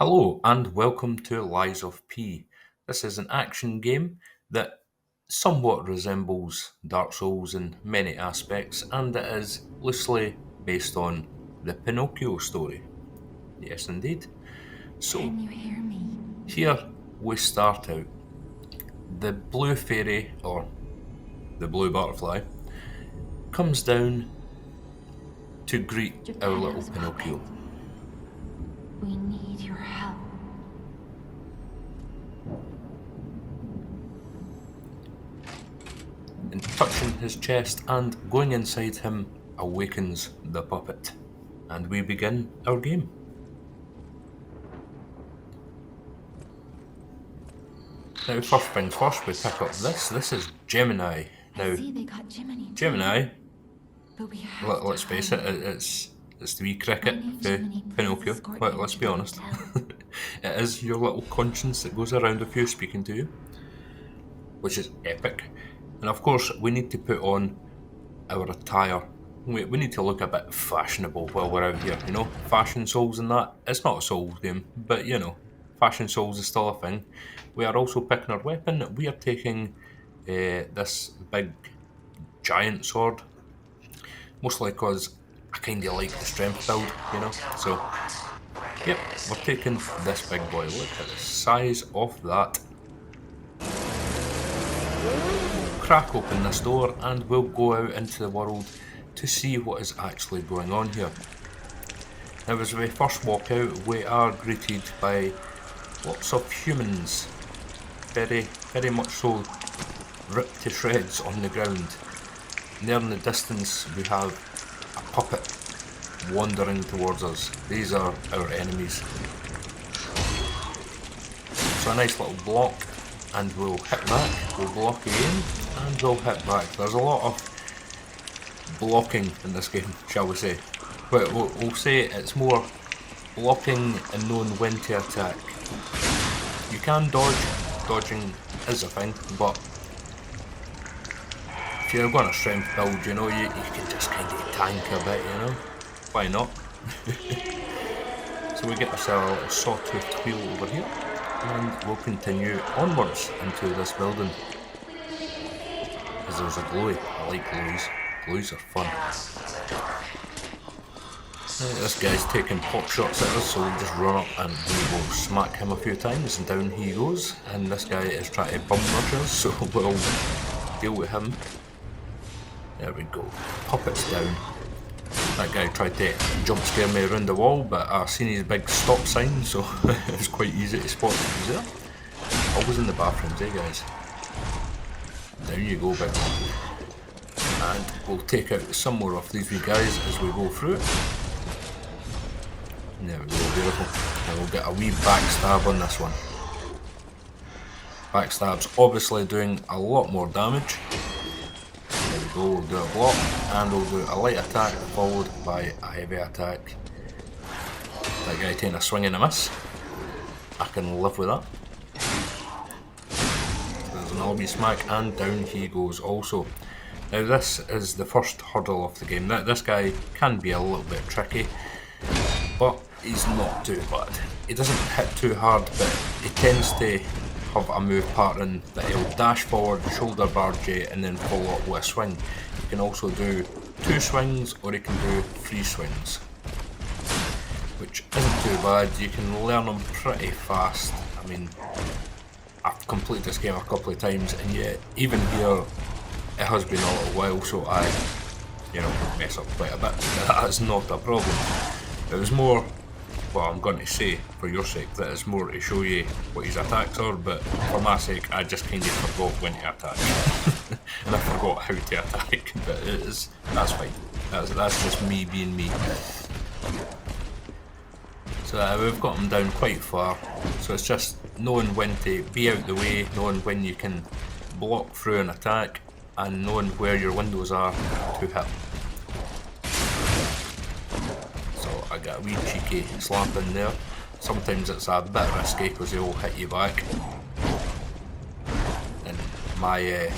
Hello and welcome to Lies of P. This is an action game that somewhat resembles Dark Souls in many aspects, and it is loosely based on the Pinocchio story. Yes, indeed. So, Can you hear me? here we start out. The blue fairy, or the blue butterfly, comes down to greet our little Geppetto's Pinocchio. puppet. We need your help. And touching his chest and going inside him awakens the puppet. And we begin our game. Now, first things first, we pick up this. This is Gemini. I Now, see they got Jiminy too. Gemini, But we have let's to face it, hurry. it's the wee cricket My name for Jiminy, please Pinocchio. escort me Let's to be the honest. hotel. It is your little conscience that goes around with you speaking to you, which is epic. And of course, we need to put on our attire. We need to look a bit fashionable while we're out here, you know? Fashion Souls and that. It's not a Souls game, but you know, Fashion Souls is still a thing. We are also picking our weapon. We are taking this big giant sword, mostly because I kind of like the strength build, you know? So, yep, we're taking this big boy. Look at the size of that. Crack open this door and we'll go out into the world to see what is actually going on here. Now, as we first walk out, we are greeted by lots of humans, very much so ripped to shreds on the ground. And there in the distance we have a puppet wandering towards us. These are our enemies. So a nice little block, and we'll hit back, we'll block again, and we'll hit back. There's a lot of blocking in this game, shall we say. But we'll say it's more blocking and knowing when to attack. You can dodge, dodging is a thing, but if you're going to strength build, you know, you can just kind of tank a bit, you know. Why not? So we get ourselves a little sawtooth wheel over here, and we'll continue onwards into this building. Because there's a glowy. I like glowies. Glowies are fun. This guy's taking pot shots at us, so we'll just run up and we will smack him a few times, and down he goes. And this guy is trying to bum rush us, so we'll deal with him. There we go. Puppet's down. That guy tried to jump scare me around the wall, but I seen his big stop sign, so it was quite easy to spot that he was there. Always in the bathrooms, eh guys? Down you go, big one. And we'll take out some more of these wee guys as we go through it. There we go, beautiful. And we'll get a wee backstab on this one. Backstab's obviously doing a lot more damage. There we go, we'll do a block, and we'll do a light attack followed by a heavy attack. That guy taking a swing and a miss. I can live with that. So there's another wee smack, and down he goes also. Now this is the first hurdle of the game. This guy can be a little bit tricky, but he's not too bad. He doesn't hit too hard, but he tends to have a move pattern that he'll dash forward, shoulder barge you, and then follow up with a swing. He can also do 2 swings, or he can do 3 swings, which isn't too bad. You can learn them pretty fast. I mean, I've completed this game a couple of times, and yet even here it has been a little while, so I, mess up quite a bit. That's not a problem. It was more, well, I'm going to say, for your sake, that it's more to show you what his attacks are, but for my sake, I just kind of forgot when to attack. And I forgot how to attack, but that's fine. That's just me being me. So we've got him down quite far, so it's just knowing when to be out the way, knowing when you can block through an attack, and knowing where your windows are to hit. So I got a wee cheeky slap in there. Sometimes it's a bit risky because they all hit you back. And my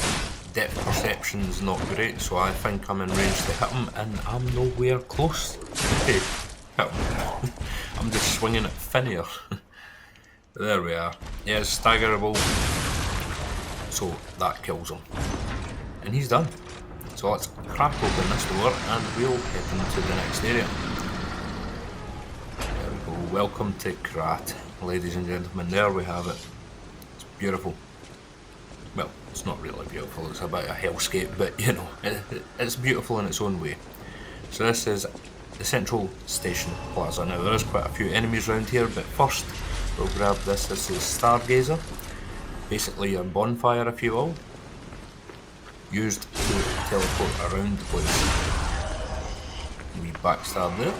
depth perception's not great, so I think I'm in range to hit him, and I'm nowhere close to hit him. I'm just swinging it thin air. There we are. Yeah, it's staggerable. So that kills him. And he's done. So let's crack open this door and we'll head into the next area. There we go. Welcome to Krat, ladies and gentlemen. There we have it. It's beautiful. Well, it's not really beautiful, it's a bit of a hellscape, but you know, it's beautiful in its own way. So this is the central station plaza. Now there is quite a few enemies around here, but first we'll grab this. This is Stargazer, basically your bonfire if you will, used to teleport around the place. We backstab there.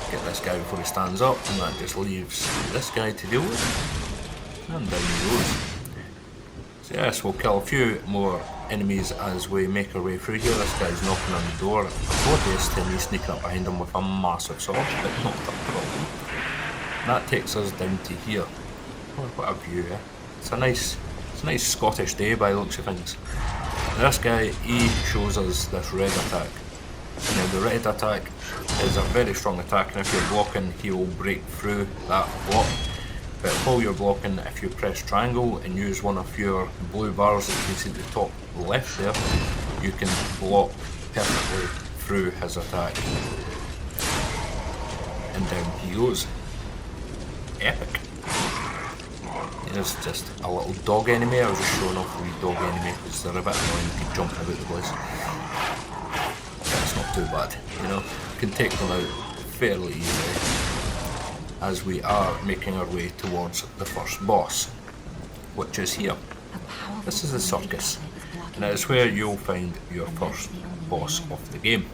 Get this guy before he stands up, and that just leaves this guy to deal with. And down he goes. So yes, we'll kill a few more enemies as we make our way through here. This guy's knocking on the door. Obviously, he's sneaking up behind him with a massive sword, but not a problem. That takes us down to here. Oh, what a view, eh? It's a nice Scottish day by the looks of things. Now this guy, he shows us this red attack. Now the red attack is a very strong attack, and if you're blocking, he will break through that block. But while you're blocking, if you press triangle and use one of your blue bars that you can see at the top left there, you can block perfectly through his attack. And down he goes. Epic. There's just a little dog enemy. I was just showing off the wee dog enemy because they're a bit annoying to keep jumping about the place. But it's not too bad, you know. You can take them out fairly easily as we are making our way towards the first boss, which is here. This is the circus, and it is where you'll find your first boss of the game.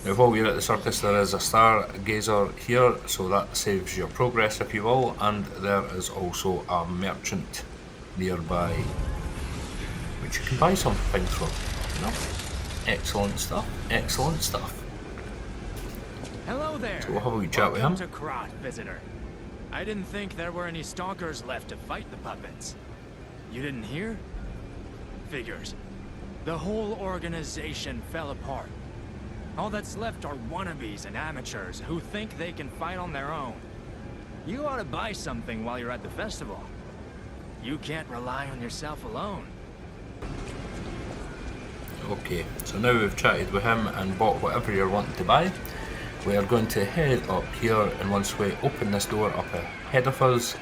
Now while you're at the circus, there is a Stargazer here, so that saves your progress if you will, and there is also a merchant nearby which you can buy some things from, you know? Excellent stuff, excellent stuff. Hello there. So we'll have a wee chat with him. Welcome to Krat, visitor. I didn't think there were any stalkers left to fight the puppets. You didn't hear? Figures. The whole organization fell apart. All that's left are wannabes and amateurs who think they can fight on their own. You ought to buy something while you're at the festival. You can't rely on yourself alone. Okay, so now we've chatted with him and bought whatever you're wanting to buy. We are going to head up here, and once we open this door up ahead of us,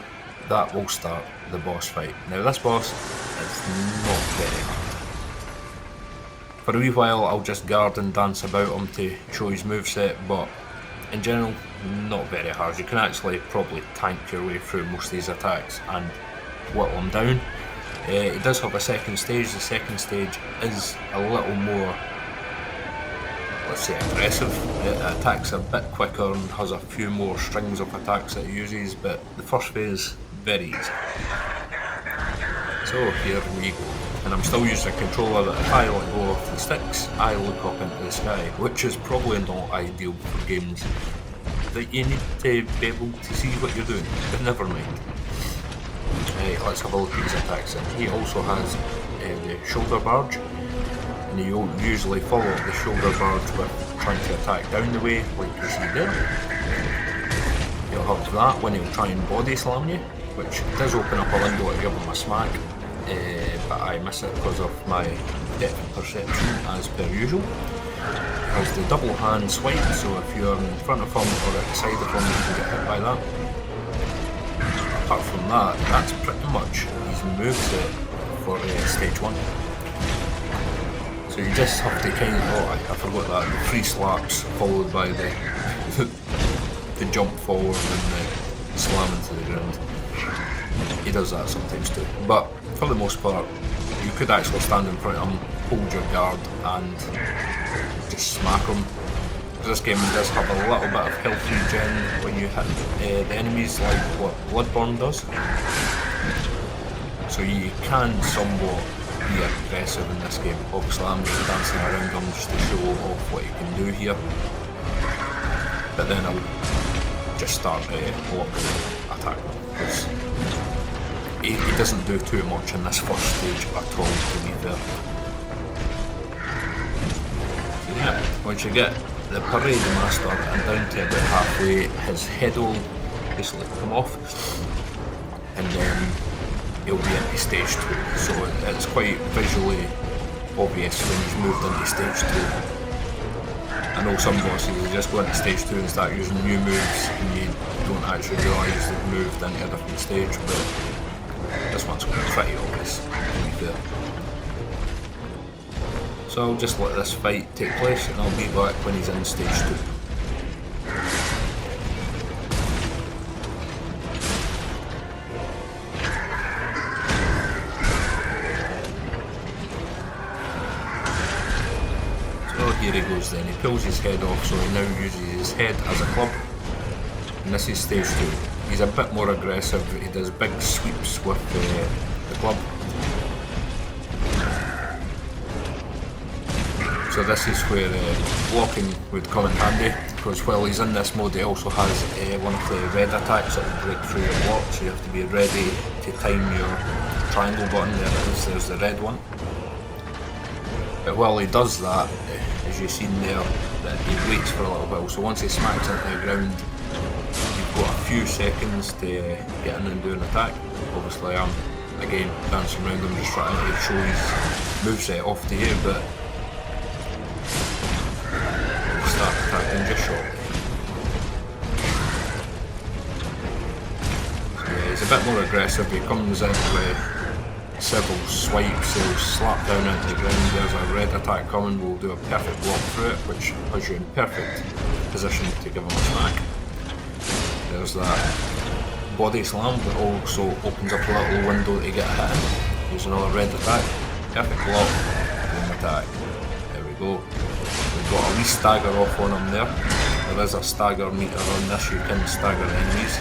that will start the boss fight. Now this boss is not very hard. For a wee while I'll just guard and dance about him to show his moveset, but in general, not very hard. You can actually probably tank your way through most of these attacks and whittle him down. He does have a second stage. The second stage is a little more, let's say, aggressive. It attacks a bit quicker and has a few more strings of attacks that it uses, but the first phase, very easy. So here we go. And I'm still using a controller that if I let go of the sticks, I look up into the sky, which is probably not ideal for games that you need to be able to see what you're doing, but never mind. Let's have a look at his attacks. And he also has the shoulder barge, and you usually follow up the shoulder barge with trying to attack down the way, like you see there. You'll have that when he'll try and body slam you, which does open up a window to give him a smack, but I miss it because of my depth perception as per usual. Has the double hand swipe, so if you're in front of him or at the side of him, you can get hit by that. Apart from that, that's pretty much his moveset for stage 1. So you just have to kind of, I forgot that, the 3 slaps followed by the the jump forward and the slam into the ground. He does that sometimes too, but for the most part, you could actually stand in front of him, hold your guard and just smack him. This game does have a little bit of health regen when you hit the enemies, like what Bloodborne does. So you can somewhat be aggressive in this game. Obviously I'm just dancing around him just to show off what you can do here. But then I'll just start blocking attacking him, because he doesn't do too much in this first stage at all, to be fair. So yeah, once you get the parade master, and down to about halfway his head will basically come off, and then he'll be into stage 2, so it's quite visually obvious when he's moved into stage 2. I know some bosses will just go into stage 2 and start using new moves and you don't actually realise they've moved into a different stage, but this one's pretty obvious, to be fair. So I'll just let this fight take place and I'll be back when he's in stage 2. So here he goes then, he pulls his head off, so he now uses his head as a club. And this is stage 2. He's a bit more aggressive, he does big sweeps with the club. So this is where blocking would come in handy, because while he's in this mode he also has one of the red attacks that will break through your block, so you have to be ready to time your triangle button. There's the red one. But while he does that, as you've seen there, that he waits for a little while, so once he smacks into the ground you've got a few seconds to get in and do an attack. Obviously I'm, again, dancing around him just trying to show his moveset off to you, but start attacking just shortly. So yeah, he's a bit more aggressive, he comes in with several swipes, he'll slap down into the ground, there's a red attack coming, we'll do a perfect block through it, which puts you in perfect position to give him a smack. There's that body slam that also opens up a little window to get hit in. There's another red attack, perfect block, boom attack, there we go. We've got a wee stagger off on him there. There is a stagger meter on this, you can stagger enemies.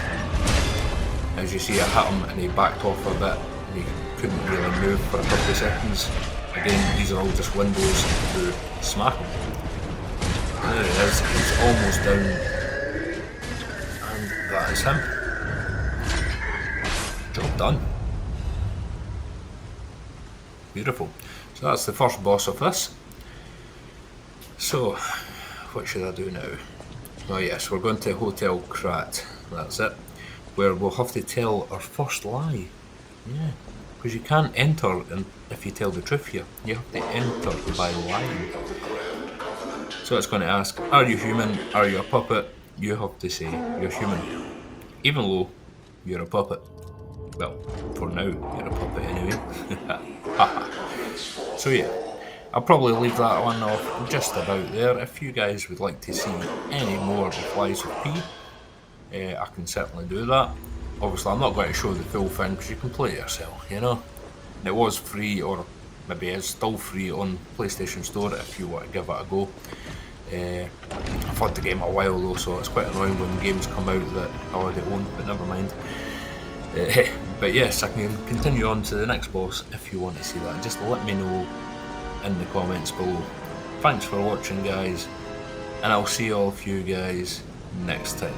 As you see, I hit him and he backed off a bit and he couldn't really move for a couple of seconds. Again, these are all just windows to smack him. And there he is, he's almost down. And that is him. Job done. Beautiful. So that's the first boss of this. So, what should I do now? Oh yes, we're going to Hotel Krat, that's it, where we'll have to tell our first lie. Yeah, because you can't enter if you tell the truth here, you have to enter by lying. So it's going to ask, are you human, are you a puppet? You have to say you're human, even though you're a puppet. Well, for now, you're a puppet anyway. So yeah. I'll probably leave that one off just about there. If you guys would like to see any more of Lies of P, I can certainly do that. Obviously I'm not going to show the full thing because you can play it yourself, you know. It was free, or maybe is still free on PlayStation Store if you want to give it a go. I've had the game a while though, so it's quite annoying when games come out that I already own, but never mind. But yes, I can continue on to the next boss if you want to see that. Just let me know in the comments below. Thanks for watching guys, and I'll see all of you guys next time.